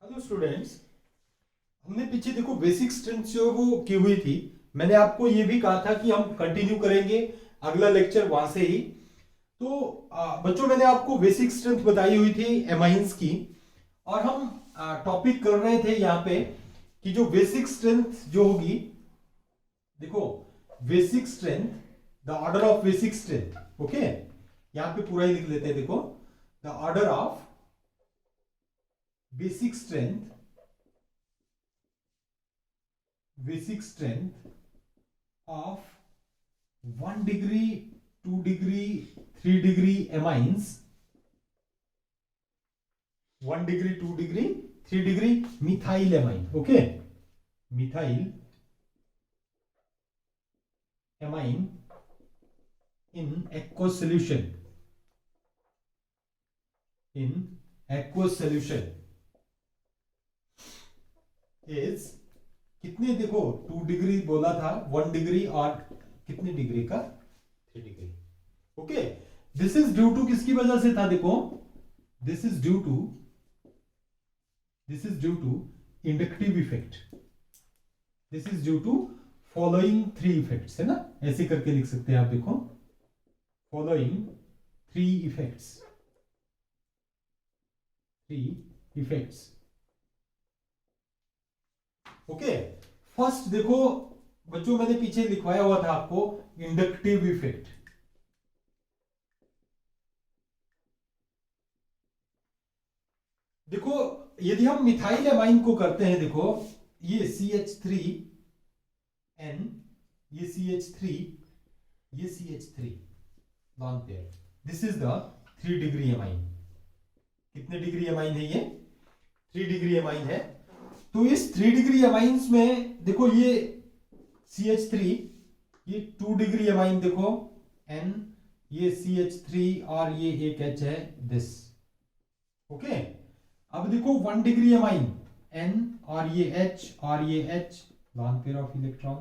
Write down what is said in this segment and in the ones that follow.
Hello students. हमने पीछे देखो बेसिक स्ट्रेंथ जो है वो की हुई थी। मैंने आपको ये भी कहा था कि हम कंटिन्यू करेंगे अगला लेक्चर वहां से ही। तो बच्चों मैंने आपको बेसिक स्ट्रेंथ बताई हुई थी एमाइंस की। और हम टॉपिक कर रहे थे यहाँ पे कि जो बेसिक स्ट्रेंथ जो होगी, देखो basic strength, the order of basic strength. Okay, यहाँ पे पूरा ही लिख लेते हैं। देखो the order of basic strength, basic strength of 1 degree, 2 degree, 3 degree amines, 1 degree, 2 degree, 3 degree methylamine. Okay, methylamine in aqueous solution, in aqueous solution is कितने, देखो 2 degree बोला था, 1 डिग्री और कितने डिग्री का, 3 degree. Okay, this is due to किसकी वजह से था, देखो this is due to inductive effect. This is due to following 3 effects, है ना, ऐसे करके लिख सकते हैं आप। देखो following 3 effects, 3 effects. Okay, first देखो बच्चों, मैंने पीछे लिखवाया हुआ था आपको इंडक्टिव इफेक्ट। देखो यदि हम मिथाइल एमाइन को करते हैं, देखो ये CH3N, ये CH3, ये CH3 lone pair, this is the 3 degree amine. कितने डिग्री एमाइन है ये, 3 डिग्री एमाइन है। तो इस 3 डिग्री एमाइंस में देखो ये CH3, ये 2 डिग्री एमाइन, देखो N, ये CH3 और ये एक H है, दिस। ओके, अब देखो 1 डिग्री एमाइन N और ये H और ये H, lone pair of electron.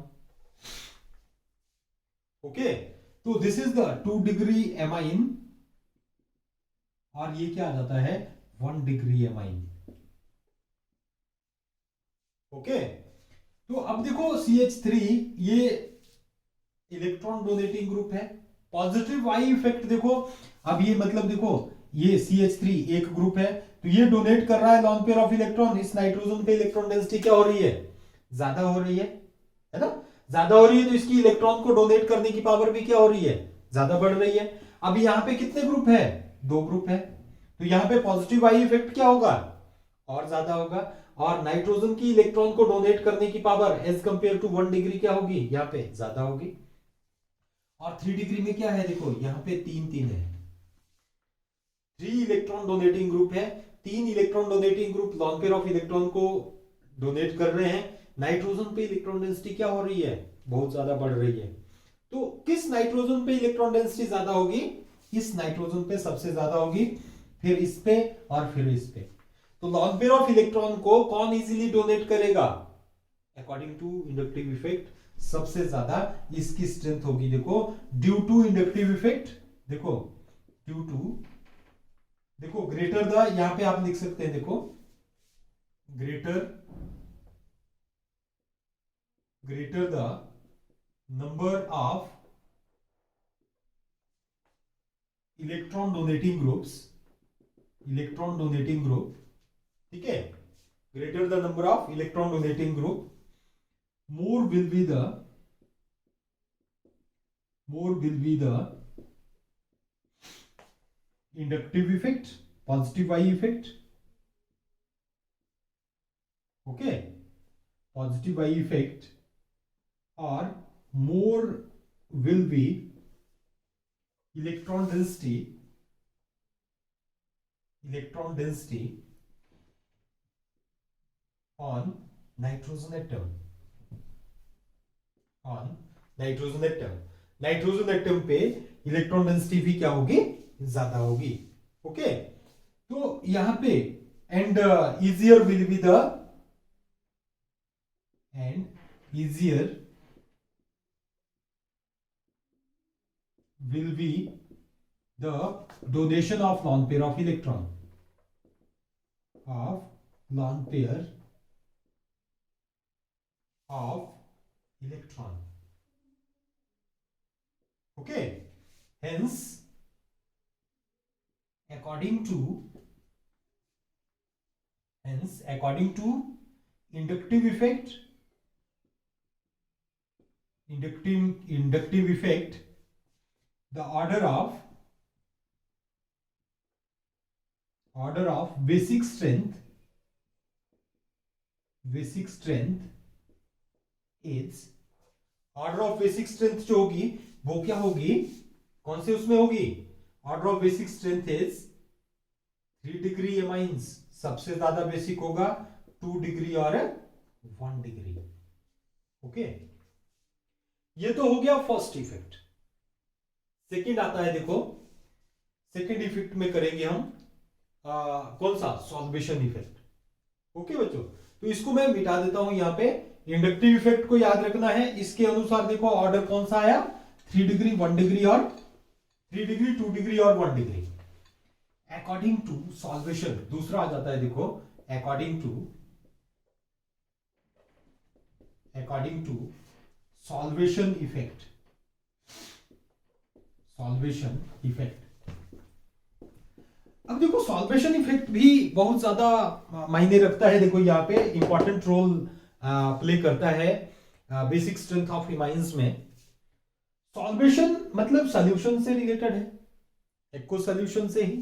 Okay, तो this is the 2 degree amine और ये क्या आ जाता है, 1 डिग्री एमाइन। ओके, तो अब देखो CH3 ये इलेक्ट्रॉन डोनेटिंग ग्रुप है, पॉजिटिव आई इफेक्ट। देखो अब ये मतलब देखो ये CH3 एक ग्रुप है, तो ये डोनेट कर रहा है लॉन पेयर ऑफ इलेक्ट्रॉन। इस नाइट्रोजन पे इलेक्ट्रॉन डेंसिटी क्या हो रही है, ज्यादा हो रही है ना, ज्यादा हो रही है, तो इसकी इलेक्ट्रॉन को डोनेट करने की पावर भी क्या हो रही है, ज्यादा बढ़ रही है। अब यहाँ पे कितने ग्रुप है, 2 ग्रुप है, तो यहाँ पे पॉजिटिव आई इफेक्ट क्या होगा, और ज्यादा होगा। और नाइट्रोजन की इलेक्ट्रॉन को डोनेट करने की power as compare to 1 degree क्या होगी, यहाँ पे ज्यादा होगी। और 3 डिग्री में क्या है, देखो यहाँ पे 3 है, 3 इलेक्ट्रॉन डोनेटिंग ग्रुप है, 3 electron donating group lawn pair of electron को डोनेट कर रहे हैं। नाइट्रोजन पे इलेक्ट्रॉन डेंसिटी क्या हो रही है, बहुत ज्यादा बढ़ रही है। तो किस नाइट्रोजन पे इलेक्ट्रॉन डेंसिटी ज्यादा होगी, इस नाइट्रोजन पे सबसे ज्यादा होगी, फिर इस पे और फिर इस पे। तो लॉन पेयर ऑफ इलेक्ट्रॉन को कौन इजीली डोनेट करेगा, अकॉर्डिंग टू इंडक्टिव इफेक्ट सबसे ज्यादा इसकी स्ट्रेंथ होगी। देखो ड्यू टू इंडक्टिव इफेक्ट, देखो ड्यू टू, देखो ग्रेटर द, यहां पे आप लिख सकते हैं, देखो greater the number of electron donating groups, electron donating group, ठीक है, greater the number of electron donating group, more will be the inductive effect, positive I effect. Okay, positive I effect, or more will be electron density on nitrogen atom, on nitrogen atom पे electron density भी क्या होगी, ज्यादा होगी। Okay, तो यहां पे and easier will be the, and easier will be the donation of lone pair of electron, of lone pair of electron. Okay, hence according to inductive effect, the order of basic strength is, order of basic strength जो होगी वो क्या होगी, कौन से उसमें होगी, order of basic strength is 3 degree amines, सबसे ज्यादा बेसिक होगा 2 डिग्री और 1 डिग्री. ओके, ये तो हो गया फर्स्ट इफेक्ट. सेकंड आता है, देखो सेकंड इफेक्ट में करेंगे हम कौन सा, सॉल्वेशन इफेक्ट. ओके बच्चों, तो इसको मैं मिटा देता हूं यहां पे. इंडक्टिव इफेक्ट को याद रखना है. इसके अनुसार देखो ऑर्डर कौन सा आया, 3 डिग्री 1 डिग्री और 3 डिग्री 2 डिग्री और 1 डिग्री. अकॉर्डिंग टू सॉल्वेशन दूसरा आ जाता है, देखो अकॉर्डिंग टू सॉल्वेशन इफेक्ट. अब देखो सॉल्वेशन इफेक्ट भी बहुत ज्यादा मायने रखता है. देखो यहाँ पे इंपॉर्टेंट रोल प्ले करता है बेसिक स्ट्रेंथ ऑफ इमाइंस में. सॉल्वेशन मतलब सॉल्यूशन से रिलेटेड है, एक्को सॉल्यूशन से ही.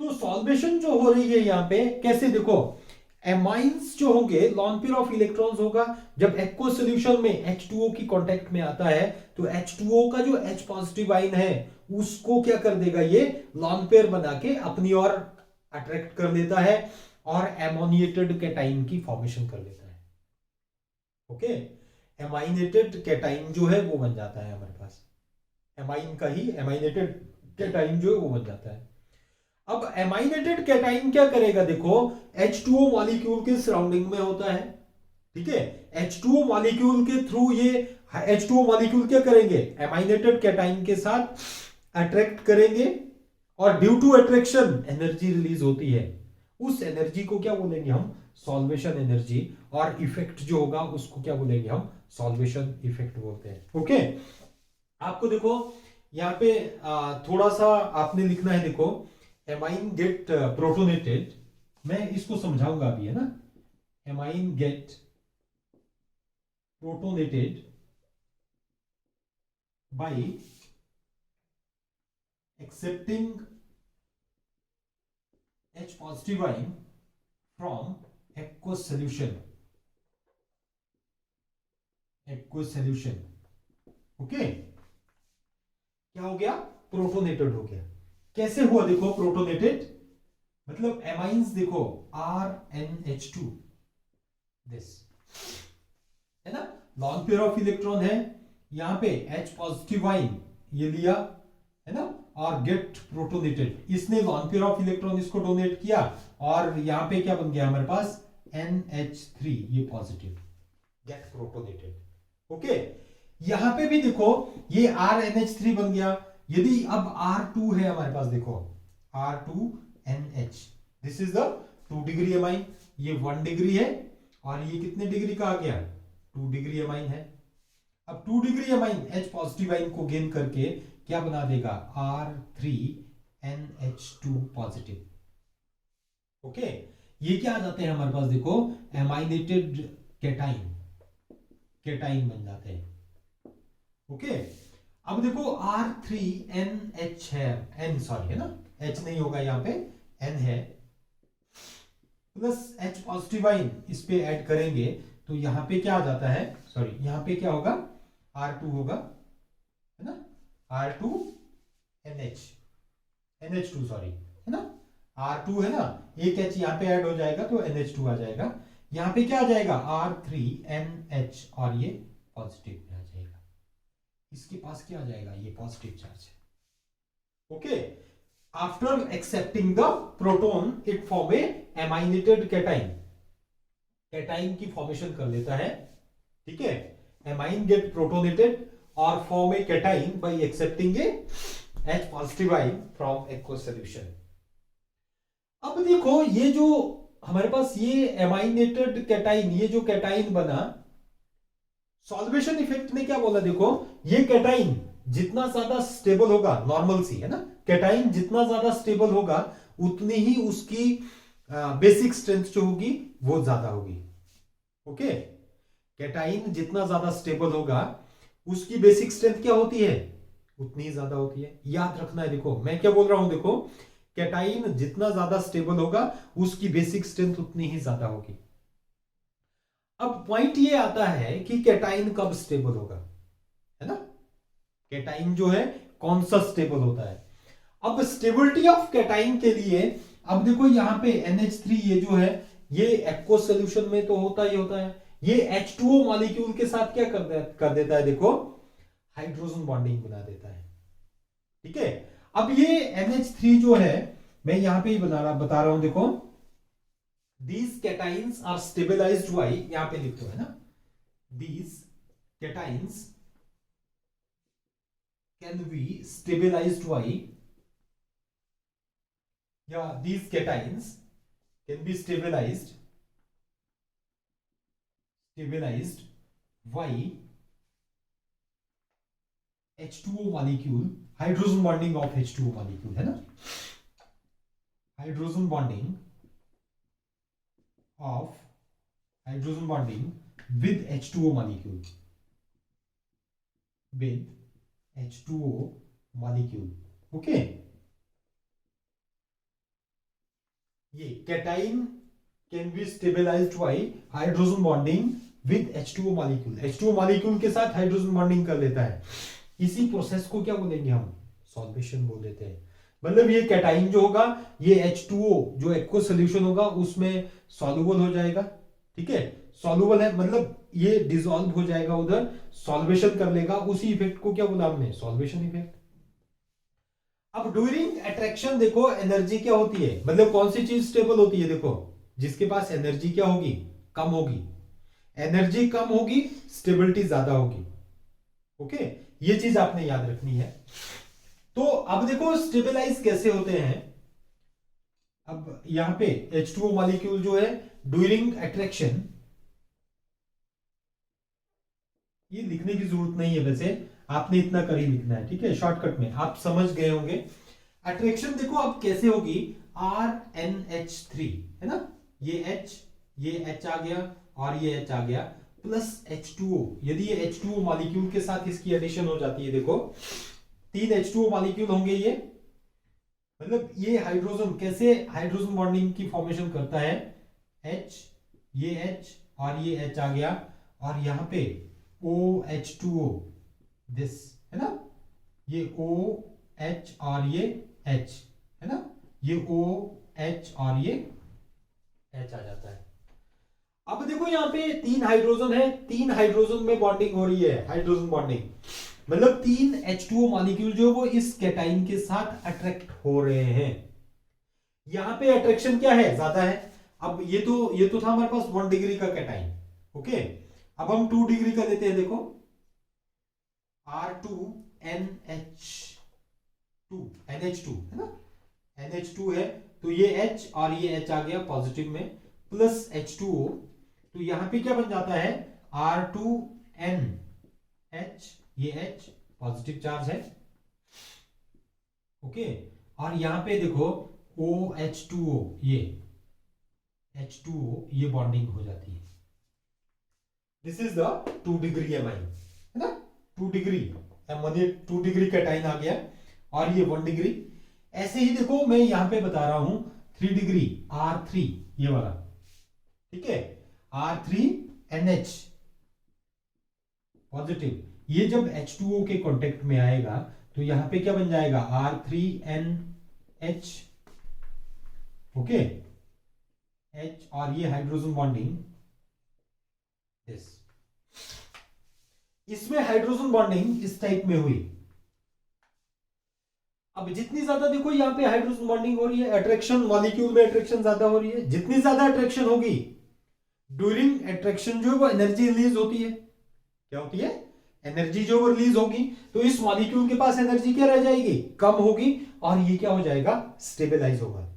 तो सॉल्वेशन जो हो रही है यहाँ पे कैसे, देखो एमाइंस जो होंगे लॉन पेयर ऑफ इलेक्ट्रॉन्स होगा. जब एक्को सॉल्यूशन में H2O की कांटेक्ट में आता है तो H2O का जो H पॉजिटिव आयन है उसको क्या कर देगा, ये लॉन पेयर बना के अपनी ओर अट्रैक्ट कर लेता है और एमोनिएटेड कैटाइन की फॉर्मेशन कर लेता है. ओके, एमाइनेटेड कैटाइन जो है वो बन जाता है हमारे पास, एमाइन का ही एमाइनेटेड कैटाइन जो है वो बन जाता है. अब एमाइनेटेड कैटाइन क्या करेगा, देखो H2O मॉलिक्यूल के सराउंडिंग में होता है. ठीक है, H2O मॉलिक्यूल के थ्रू ये H2O मॉलिक्यूल क्या करेंगे, एमाइनेटेड कैटाइन के साथ अट्रैक्ट करेंगे और due to attraction energy release होती है. उस एनर्जी को क्या बोलेंगे हम, सॉल्वेशन एनर्जी. और इफेक्ट जो होगा उसको क्या बोलेंगे हम, सॉल्वेशन इफेक्ट बोलते हैं. ओके, आपको देखो यहाँ पे थोड़ा सा आपने लिखना है. देखो एमाइन गेट प्रोटोनेटेड, मैं इसको समझाऊंगा अभी, है ना. Amine get protonated by accepting H positive ion from aqueous solution. ओके, क्या हो गया, प्रोटोनेटेड हो गया. कैसे हुआ, देखो प्रोटोनेटेड मतलब एमाइंस देखो RnH2 दिस, है ना, लॉन पेयर ऑफ इलेक्ट्रॉन है. यहां पे H पॉजिटिव आयन ये लिया, है ना, और गेट प्रोटोनेटेड, इसने लॉन पेयर ऑफ इलेक्ट्रॉन इसको डोनेट किया और यहां पे क्या बन गया हमारे पास, NH3 ये पॉजिटिव, गेट प्रोटोनेटेड. ओके, यहां पे भी देखो ये RnH3 बन गया. यदि अब R2 है हमारे पास, देखो R2NH, this is the 2 degree amine, ये 1 डिग्री है और ये कितने डिग्री का आ गया, 2 डिग्री एमाइन है. अब 2 degree amine H positive ion को गेन करके क्या बना देगा, R3NH2 पॉजिटिव. ओके, ये क्या आ जाते हैं हमारे पास, देखो एमाइनेटेड कैटाइन बन जाते हैं. ओके, अब देखो R3NH है, N सॉरी है ना, H नहीं होगा यहाँ पे, N है, प्लस H पॉजिटिव आयन इस पे ऐड करेंगे तो यहाँ पे क्या आ जाता है, सॉरी यहाँ पे क्या होगा, R2 होगा, है ना, R2NH NH2 सॉरी, है ना, R2 है ना, एक H यहाँ पे ऐड हो जाएगा तो NH2 आ जाएगा. यहाँ पे क्या आ जाएगा, R3NH और ये पॉजिटिव में आ जाएगा. इसके पास क्या आ जाएगा, ये पॉजिटिव चार्ज है. Okay, after accepting the proton it form a aminated cation की फॉर्मेशन कर लेता है. ठीक है, एमाइन गेट प्रोटोनेटेड और form a cation by accepting a H positive ion from aqueous solution. अब देखो ये जो हमारे पास ये एमाइनेटेड कैटाइन, ये जो कैटाइन बना, सॉल्वेशन इफेक्ट ने क्या बोला, देखो ये कैटाइन जितना ज्यादा स्टेबल होगा, नॉर्मल सी है ना, कैटाइन जितना ज्यादा स्टेबल होगा उतनी ही उसकी बेसिक स्ट्रेंथ जो होगी वो ज्यादा होगी। ओके, कैटाइन जितना ज्यादा स्टेबल होगा उसकी बेसिक स्ट्रेंथ क्या होती है, उतनी ही ज्यादा होती है। याद रखना है, देखो मैं क्या बोल रहा हूं, देखो कैटाइन जितना ज्यादा स्टेबल होगा उसकी बेसिक स्ट्रेंथ उतनी ही ज्यादा होगी। अब पॉइंट ये आता है कि कैटाइन कब स्टेबल होगा, है ना, कैटाइन जो है कौन सा स्टेबल होता है। अब स्टेबिलिटी ऑफ कैटाइन के लिए, अब देखो यहां पे NH3 ये जो है ये एक्व सोल्यूशन में तो होता ही होता है, ये H2O मॉलिक्यूल के साथ क्या कर देता है, देखो हाइड्रोजन बॉन्डिंग बना देता है। ठीक है, अब ये NH3 जो है मैं यहां पे ही बता रहा हूं, देखो these cations are stabilized by, यहां पे लिख दो, है ना, these cations can be stabilized by, या these cations can be stabilized by H2O molecule, hydrogen bonding of H2O molecule, है ना, hydrogen bonding of hydrogen bonding with H2O molecule, with H2O molecule. Okay, ये cation can be stabilized by hydrogen bonding with H2O molecule, H2O molecule के साथ hydrogen bonding कर लेता है। इसी process को क्या बोलेंगे हम, सॉल्वेशन बोल देते हैं। मतलब ये कैटाइन जो होगा ये H2O जो एक्व सोल्यूशन होगा उसमें सॉल्युबल हो जाएगा। ठीक है, सॉल्युबल है मतलब ये डिसॉल्व हो जाएगा, उधर सॉल्वेशन कर लेगा, उसी इफेक्ट को क्या बोला हमने, सॉल्वेशन इफेक्ट। अब ड्यूरिंग अट्रैक्शन देखो एनर्जी क्या होती है, मतलब कौन सी चीज स्टेबल होती है, देखो जिसके पास एनर्जी क्या होगी, कम होगी, एनर्जी कम होगी स्टेबिलिटी ज्यादा होगी। ओके, ये चीज आपने याद रखनी है। तो अब देखो स्टेबलाइज कैसे होते हैं। अब यहां पे H2O मॉलिक्यूल जो है ड्यूरिंग अट्रैक्शन, ये लिखने की जरूरत नहीं है वैसे, आपने इतना कर ही लिखना है। ठीक है, शॉर्टकट में आप समझ गए होंगे। अट्रैक्शन देखो अब कैसे होगी, RNH3 है ना, ये H आ गया और ये H आ गया प्लस H2O, यदि ये H2O मॉलिक्यूल के साथ इसकी एडिशन हो जाती है, देखो 3 H2O मॉलिक्यूल होंगे ये, मतलब ये हाइड्रोजन कैसे हाइड्रोजन बॉन्डिंग की फॉर्मेशन करता है, H, ये H और ये H आ गया और यहां पे OH2O दिस, है ना, ये OH और ये H, है ना, ये OH और ये H आ जाता है। अब देखो यहां पे 3 हाइड्रोजन है, 3 हाइड्रोजन में बॉन्डिंग हो रही है, हाइड्रोजन बॉन्डिंग मतलब 3 H2O मॉलिक्यूल जो वो इस कैटाइन के साथ अट्रैक्ट हो रहे हैं। यहां पे अट्रैक्शन क्या है, ज्यादा है। अब ये तो था हमारे पास 1 डिग्री का कैटाइन। ओके, अब हम 2 डिग्री का लेते हैं, देखो NH2 है ना, NH2 है तो ये H और ये H आ गया पॉजिटिव में प्लस H2O, तो यहां पे क्या बन जाता है R2NH, ये H पॉजिटिव चार्ज है। ओके, और यहां पे देखो OH2O, ये H2O ये बॉन्डिंग हो जाती है। This is the 2 degree amine, है ना, 2 डिग्री 2 डिग्री कैटाइन आ गया और ये 1 डिग्री। ऐसे ही देखो मैं यहां पे बता रहा हूं 3 डिग्री R3 ये वाला, ठीक है, R3NH पॉजिटिव, ये जब H2O के कांटेक्ट में आएगा तो यहां पे क्या बन जाएगा R3NH, ओके, H और ये हाइड्रोजन बॉन्डिंग दिस, इसमें हाइड्रोजन बॉन्डिंग इस टाइप में हुई। अब जितनी ज्यादा देखो यहां पे हाइड्रोजन बॉन्डिंग हो रही है, अट्रैक्शन मॉलिक्यूल में अट्रैक्शन ज्यादा हो रही है, जितनी ज्यादा अट्रैक्शन होगी ड्यूरिंग अट्रैक्शन जो वो एनर्जी रिलीज होती है, क्या होती है, एनर्जी जो वो रिलीज होगी, तो इस मॉलिक्यूल के पास एनर्जी क्या रह जाएगी, कम होगी और ये क्या हो जाएगा, स्टेबलाइज होगा।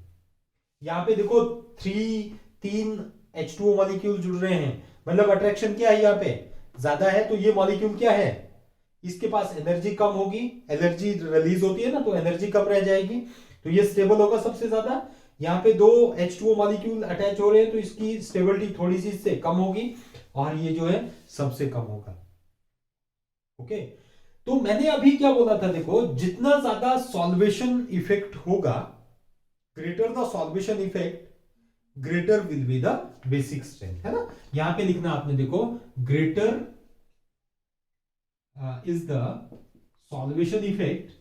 यहां पे देखो 3 H2O मॉलिक्यूल जुड़ रहे हैं, मतलब अट्रैक्शन क्या है यहाँ पे ज्यादा है, तो ये मॉलिक्यूल क्या है, इसके पास एनर्जी कम होगी, एनर्जी रिलीज होती है ना, तो एनर्जी कम रह जाएगी, तो ये स्टेबल होगा सबसे ज्यादा। यहाँ पे 2 H2O मॉलिक्यूल अटैच हो रहे हैं तो इसकी स्टेबिलिटी थोड़ी सी इससे कम होगी, और ये जो है सबसे कम होगा। ओके, तो मैंने अभी क्या बोला था, देखो जितना ज्यादा सॉल्वेशन इफेक्ट होगा, greater the solvation effect greater will be the basic strength, है ना। यहां पे लिखना आपने, देखो greater is the solvation effect,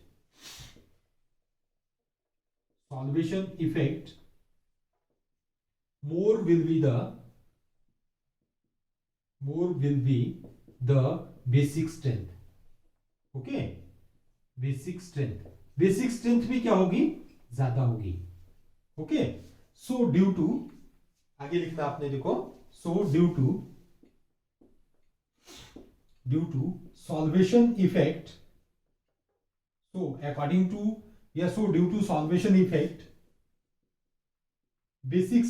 more will be the basic strength. Okay, basic strength भी क्या होगी, ज्यादा होगी। ओके, सो ड्यू टू, आगे लिखना आपने, देखो so due to solvation effect, so according to या so due to solvation effect basic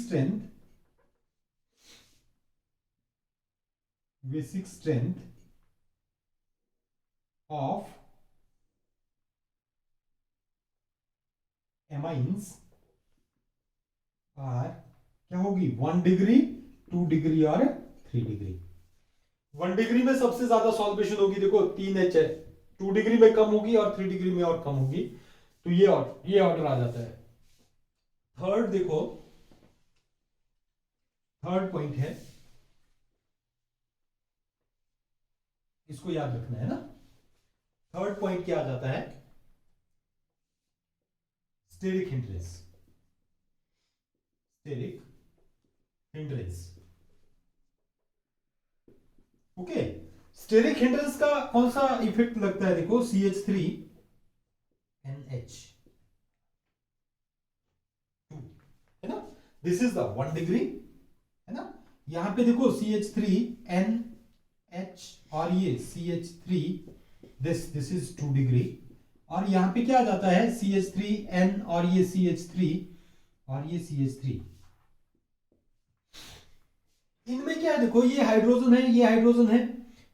strength of amines are क्या होगी, 1 डिग्री, 2 डिग्री और 3 डिग्री। 1 डिग्री में सबसे ज्यादा सॉल्वेशन होगी, देखो 3H है, 2 डिग्री में कम होगी और 3 डिग्री में और कम होगी, तो ये ऑर्डर आ जाता है। थर्ड देखो, थर्ड पॉइंट है, इसको याद रखना है ना। थर्ड पॉइंट क्या आ जाता है, steric hindrance. Okay, steric hindrance का कौन सा इफेक्ट लगता है, देखो CH3NH2 है ना, दिस इज द 1 डिग्री, है ना। यहां पे देखो CH3NH और ये CH3, दिस इज 2 डिग्री, और यहां पे क्या आ जाता है CH3N और ये CH3 और ये CH3। इनमें क्या है, देखो ये हाइड्रोजन है, ये हाइड्रोजन है,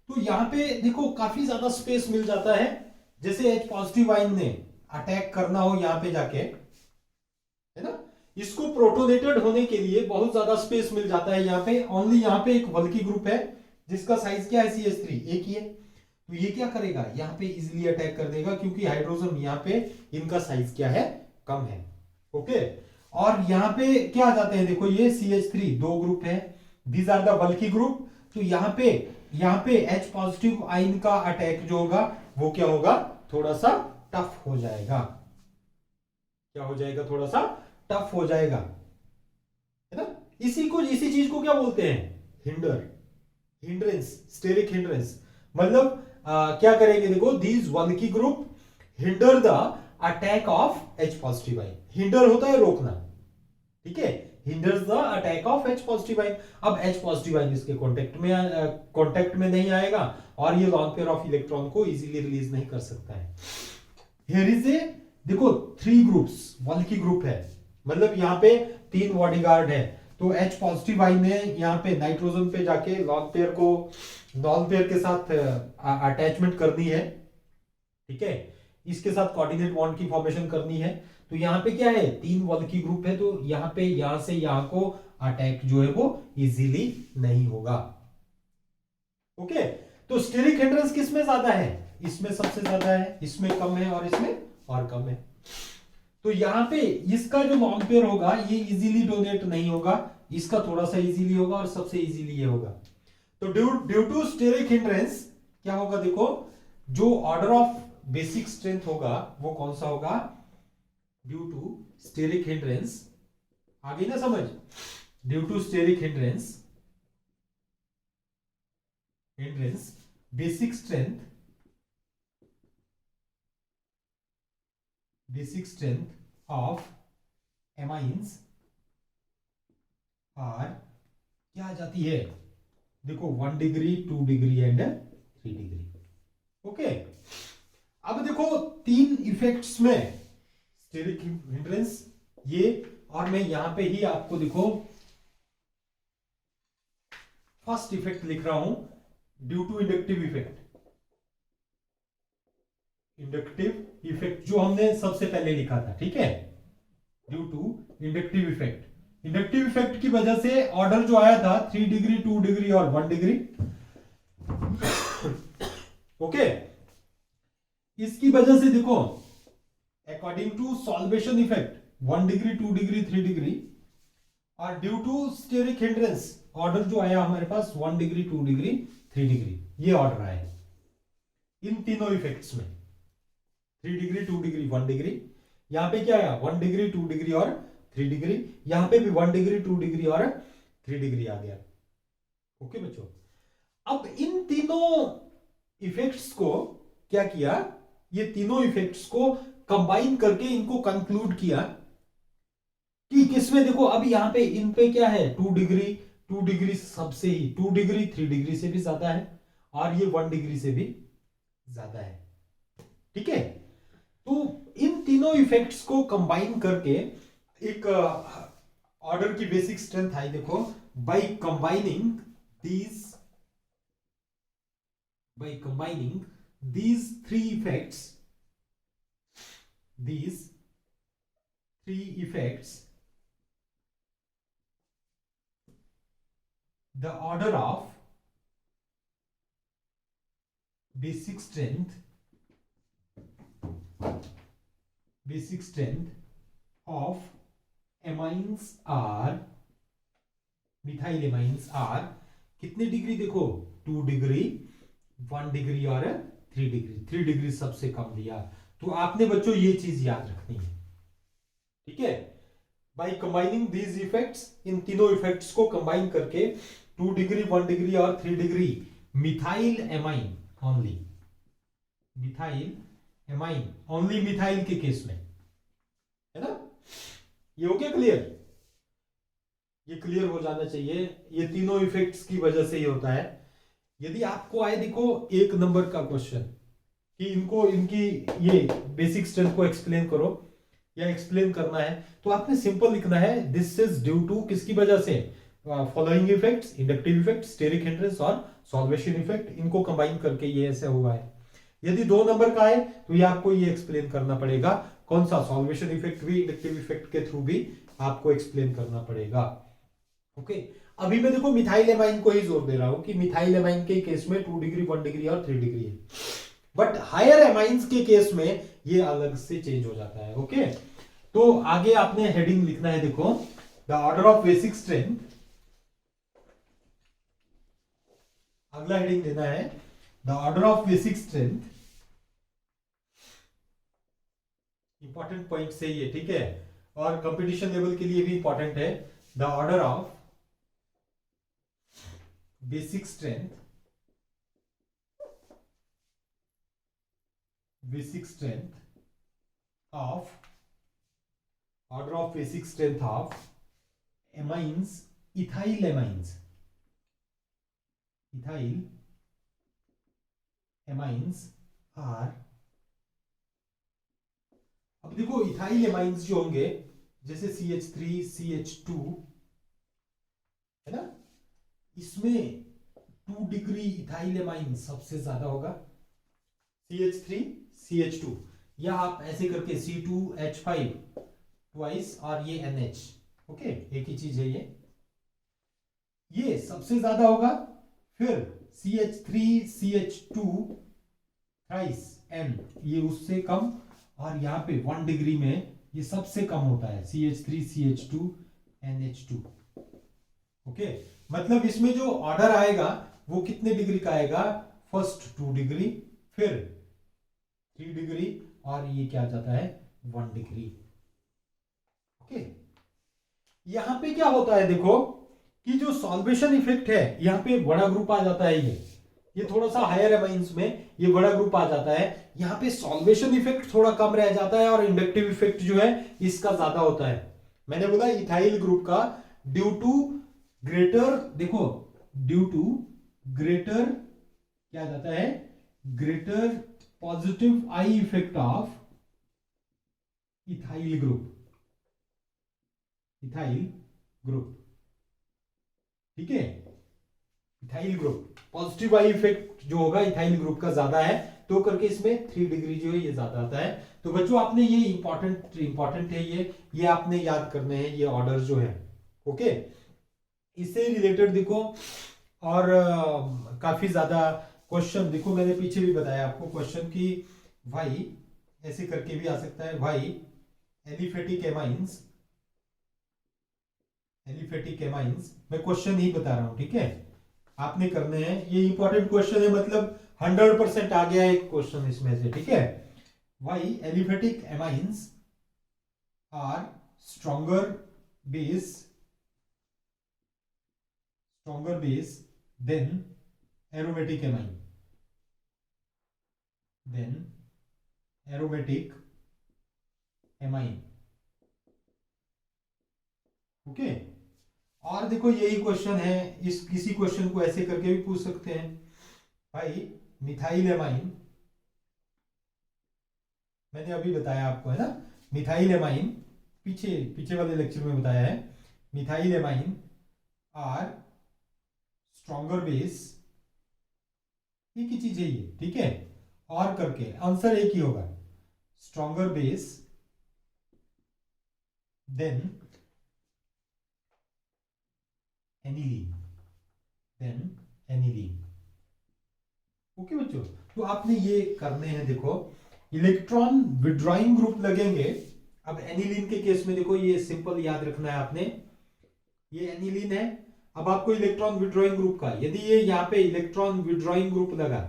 तो यहां पे देखो काफी ज्यादा स्पेस मिल जाता है। जैसे H पॉजिटिव आयन ने अटैक करना हो यहां पे जाके, है ना, इसको प्रोटोनेटेड होने के लिए बहुत ज्यादा स्पेस मिल जाता है यहाँ पे। ओनली यहाँ पे एक बल्कि ग्रुप है जिसका साइज क्या है, CH3 एक ही है, तो ये क्या करेगा, यहाँ पे इजिली अटैक कर देगा, क्योंकि हाइड्रोजन यहाँ पे इनका साइज क्या है, कम है। ओके, और यहाँ पे क्या आ जाते हैं, देखो ये CH3 दो ग्रुप है, दीज आर द बल्कि ग्रुप, तो यहाँ पे H पॉजिटिव आयन का अटैक जो होगा वो क्या होगा, थोड़ा सा टफ हो जाएगा। क्या हो जाएगा, थोड़ा सा टफ हो जाएगा, है ना। इसी चीज को क्या बोलते हैं, हिंड्रेंस, स्टेरिक हिंड्रेंस। मतलब क्या करेंगे, देखो दीज बल्कि group hinder the attack of H positive ion. Hinder होता है रोकना, ठीक है, hinders the attack of H positive ion. अब H पॉजिटिव आयन इसके कांटेक्ट में नहीं आएगा और ये लॉन्ग पेयर ऑफ इलेक्ट्रॉन को इजीली रिलीज नहीं कर सकता है। हियर इज ए, देखो 3 ग्रुप्स, बल्कि ग्रुप है, मतलब यहाँ पे 3 बॉडीगार्ड है, तो H पॉजिटिव आयन ने यहाँ पे नाइट्रोजन पे जाके लॉन्ग पेयर के साथ अटैचमेंट करनी है, ठीक है, इसके साथ कोऑर्डिनेट बॉन्ड की फॉर्मेशन करनी है। तो यहाँ पे क्या है, 3 बल्कि ग्रुप है, तो यहाँ पे यहां से यहां को अटैक जो है वो इजीली नहीं होगा। ओके, तो स्टेरिक हिंड्रेंस किसमें ज्यादा है, इसमें सबसे ज्यादा है, इसमें कम है और इसमें और कम है। तो यहाँ पे इसका जो लॉन्ग पेयर होगा ये इजीली डोनेट नहीं होगा, इसका थोड़ा सा इजीली होगा और सबसे इजीली ये होगा। तो ड्यू टू स्टेरिक हिंड्रेंस क्या होगा, देखो जो ऑर्डर ऑफ बेसिक स्ट्रेंथ होगा वो कौन सा होगा, ड्यू टू स्टेरिक हिंड्रेंस, आ गई ना समझ, due to steric hindrance basic strength of amines are क्या आ जाती है, देखो 1 degree, 2 degree and 3 degree. Okay, अब देखो 3 इफेक्ट्स में स्टेरिक हिंड्रेंस ये, और मैं यहां पे ही आपको देखो फर्स्ट इफेक्ट लिख रहा हूं, due to inductive effect. Inductive effect जो हमने सबसे पहले लिखा था, ठीक है, due to inductive effect. Inductive effect की वजह से ऑर्डर जो आया था 3 डिग्री, 2 डिग्री और 1 डिग्री। ओके, इसकी वजह से देखो according to solvation effect 1 degree, 2 degree, 3 degree, और due to steric hindrance order जो आया हमारे पास 1 डिग्री, 2 डिग्री, 3 डिग्री, ये ऑर्डर आया इन तीनों इफेक्ट्स में। 3 डिग्री, 2 डिग्री, 1 डिग्री, यहां पे क्या आया 1 डिग्री, 2 डिग्री और 3 डिग्री, यहां पे भी 1 डिग्री, 2 डिग्री और 3 डिग्री आ गया। ओके बच्चों, अब इन तीनों इफेक्ट्स को क्या किया, ये तीनों इफेक्ट्स को कंबाइन करके इनको कंक्लूड किया कि किसमें, देखो अब यहां पे इन पे क्या है 2 डिग्री, 2 डिग्री सबसे ही, 2 डिग्री 3 डिग्री से भी ज्यादा है, और ये 1 डिग्री से भी ज्यादा है, ठीक है। तो इन तीनों इफेक्ट्स को कंबाइन करके एक ऑर्डर की बेसिक स्ट्रेंथ आई, देखो by combining these three effects, the order of basic strength of amines are, methyl amines are कितने डिग्री, देखो 2 डिग्री, 1 डिग्री और 3 डिग्री। 3 डिग्री सबसे कम दिया, तो आपने बच्चों ये चीज याद रखनी है, ठीक है। बाय कंबाइनिंग दीज इफेक्ट्स, इन तीनों इफेक्ट्स को कंबाइन करके 2 डिग्री, 1 डिग्री और 3 degree methyl amine only, methyl amine only, methyl के केस में, है ना। ये हो गया क्लियर, ये क्लियर हो जाना चाहिए। ये तीनों इफेक्ट्स की वजह से ही होता है। यदि आपको आए देखो 1 नंबर का क्वेश्चन कि इनको, इनकी ये बेसिक स्ट्रेंथ को एक्सप्लेन करो या एक्सप्लेन करना है, तो आपने सिंपल लिखना है दिस इज ड्यू टू, किसकी वजह से, following effects, inductive effect, steric hindrance और सॉल्वेशन इफेक्ट, इनको कंबाइन करके ये ऐसे हुआ है। यदि 2 नंबर का है तो ये आपको ये एक्सप्लेन करना पड़ेगा, कौन सा, सॉल्वेशन इफेक्ट भी इंडक्टिव इफेक्ट के थ्रू भी आपको एक्सप्लेन करना पड़ेगा। ओके, अभी मैं देखो मिथाइल एमाइन को ही जोर दे रहा हूं कि मिथाइल एमाइन के केस में 2 डिग्री, 1 डिग्री और 3 डिग्री है, बट हायर एमाइंस के केस में ये अलग से चेंज हो जाता है। ओके, तो आगे आपने हेडिंग लिखना है, देखो the order of basic strength, अगला हेडिंग देना है the order of basic strength, important point से ये, ठीक है, और कंपटीशन लेवल के लिए भी इंपॉर्टेंट है। The order of basic strength of order of basic strength of amines, ethyl amines are, अब देखो इथाइल एमाइंस जो होंगे जैसे CH3, CH2, है ना, इसमें 2 डिग्री इथाइल एमाइन सबसे ज्यादा होगा, CH3, CH2, या आप ऐसे करके C2H5 ट्वाइस और ये NH, ओके, एक ही चीज है ये सबसे ज्यादा होगा। फिर CH3, CH2 थ्राइस N, ये उससे कम, और यहां पे 1 डिग्री में ये सबसे कम होता है CH3, CH2, NH2। ओके, मतलब इसमें जो ऑर्डर आएगा वो कितने डिग्री का आएगा, फर्स्ट 2 डिग्री, फिर 3 डिग्री, और ये क्या जाता है 1 डिग्री। ओके, यहां पे क्या होता है देखो कि जो सॉल्वेशन इफेक्ट है यहां पे बड़ा ग्रुप आ जाता है, ये थोड़ा सा हायर एमाइंस में ये बड़ा ग्रुप आ जाता है, यहां पे सॉल्वेशन इफेक्ट थोड़ा कम रह जाता है, और इंडक्टिव इफेक्ट जो है इसका ज्यादा होता है। मैंने बोला इथाइल ग्रुप का ड्यू टू ग्रेटर, देखो ड्यू टू ग्रेटर क्या जाता है, greater positive I effect of ethyl group, ठीक है। Ethyl group positive I effect जो होगा इथाइल ग्रुप का ज्यादा है, तो करके इसमें 3 डिग्री जो है ये ज्यादा आता है। तो बच्चों आपने ये इंपॉर्टेंट है, ये आपने याद करने हैं ये ऑर्डर जो है। ओके, इससे रिलेटेड देखो और काफी ज्यादा क्वेश्चन देखो, मैंने पीछे भी बताया आपको क्वेश्चन की वाई ऐसे करके भी आ सकता है, वाई एलिफेटिक एमाइंस मैं क्वेश्चन ही बता रहा हूं, ठीक है, आपने करने हैं, ये इंपॉर्टेंट क्वेश्चन है, मतलब 100% आ गया एक क्वेश्चन इसमें से, ठीक है। Why aliphatic amines are stronger base than aromatic amine, okay. और देखो यही क्वेश्चन है, इस किसी क्वेश्चन को ऐसे करके भी पूछ सकते हैं, भाई मिथाइल एमाइन, मैंने अभी बताया आपको है ना, मिथाइल एमाइन पीछे वाले लेक्चर में बताया है, methyl amine are stronger base, एक ही चीज है ये, ठीक है, और करके आंसर एक ही होगा, stronger base than aniline, okay बच्चों। तो आपने ये करने हैं, देखो इलेक्ट्रॉन विड्रॉइंग ग्रुप लगेंगे। अब एनिलीन के केस में देखो ये सिंपल याद रखना है आपने, ये एनिलीन है, अब आपको इलेक्ट्रॉन विड्रॉइंग ग्रुप का, यदि ये यहाँ पे इलेक्ट्रॉन विड्रॉइंग ग्रुप लगा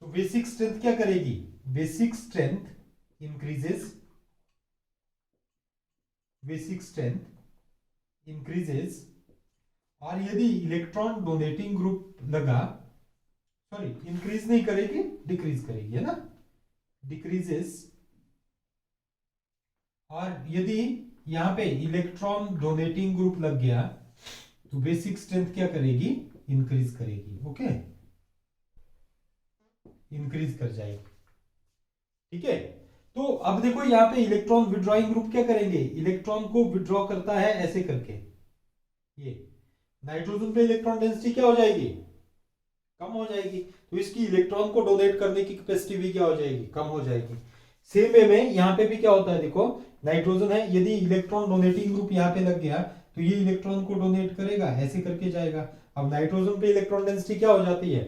तो बेसिक स्ट्रेंथ क्या करेगी, बेसिक स्ट्रेंथ इंक्रीजेस, और यदि इलेक्ट्रॉन डोनेटिंग ग्रुप लगा, सॉरी इंक्रीज नहीं करेगी, डिक्रीज करेगी, है ना, डिक्रीजेस, और यदि यहां पे इलेक्ट्रॉन डोनेटिंग ग्रुप लग गया तो बेसिक स्ट्रेंथ क्या करेगी, इंक्रीज करेगी, ओके, इंक्रीज कर जाएगी, ठीक है। तो अब देखो यहाँ पे इलेक्ट्रॉन विड्रॉइंग ग्रुप क्या करेंगे, इलेक्ट्रॉन को विड्रॉ करता है ऐसे करके, ये नाइट्रोजन पे इलेक्ट्रॉन डेंसिटी क्या हो जाएगी, कम हो जाएगी, तो इसकी इलेक्ट्रॉन को डोनेट करने की कैपेसिटी भी क्या हो जाएगी, कम हो जाएगी। सेम वे में यहाँ पे भी क्या होता है, देखो नाइट्रोजन है, यदि इलेक्ट्रॉन डोनेटिंग ग्रुप यहाँ पे लग गया तो ये इलेक्ट्रॉन को डोनेट करेगा ऐसे करके जाएगा, अब नाइट्रोजन पे इलेक्ट्रॉन डेंसिटी क्या हो जाती है,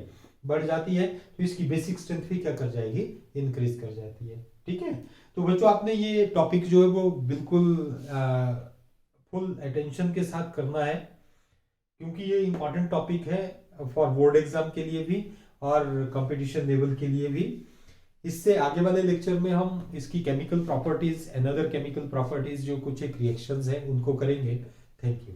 बढ़ जाती है, तो इसकी बेसिक स्ट्रेंथ भी क्या कर जाएगी, इंक्रीज कर जाती है, ठीक है। तो बच्चों आपने ये टॉपिक जो है वो बिल्कुल फुल अटेंशन के साथ करना है, क्योंकि ये इंपॉर्टेंट टॉपिक है फॉर बोर्ड एग्जाम के लिए भी और कंपटीशन लेवल के लिए भी। इससे आगे वाले लेक्चर में हम इसकी chemical properties, another chemical properties, जो कुछ एक रिएक्शंस हैं उनको करेंगे। Thank you.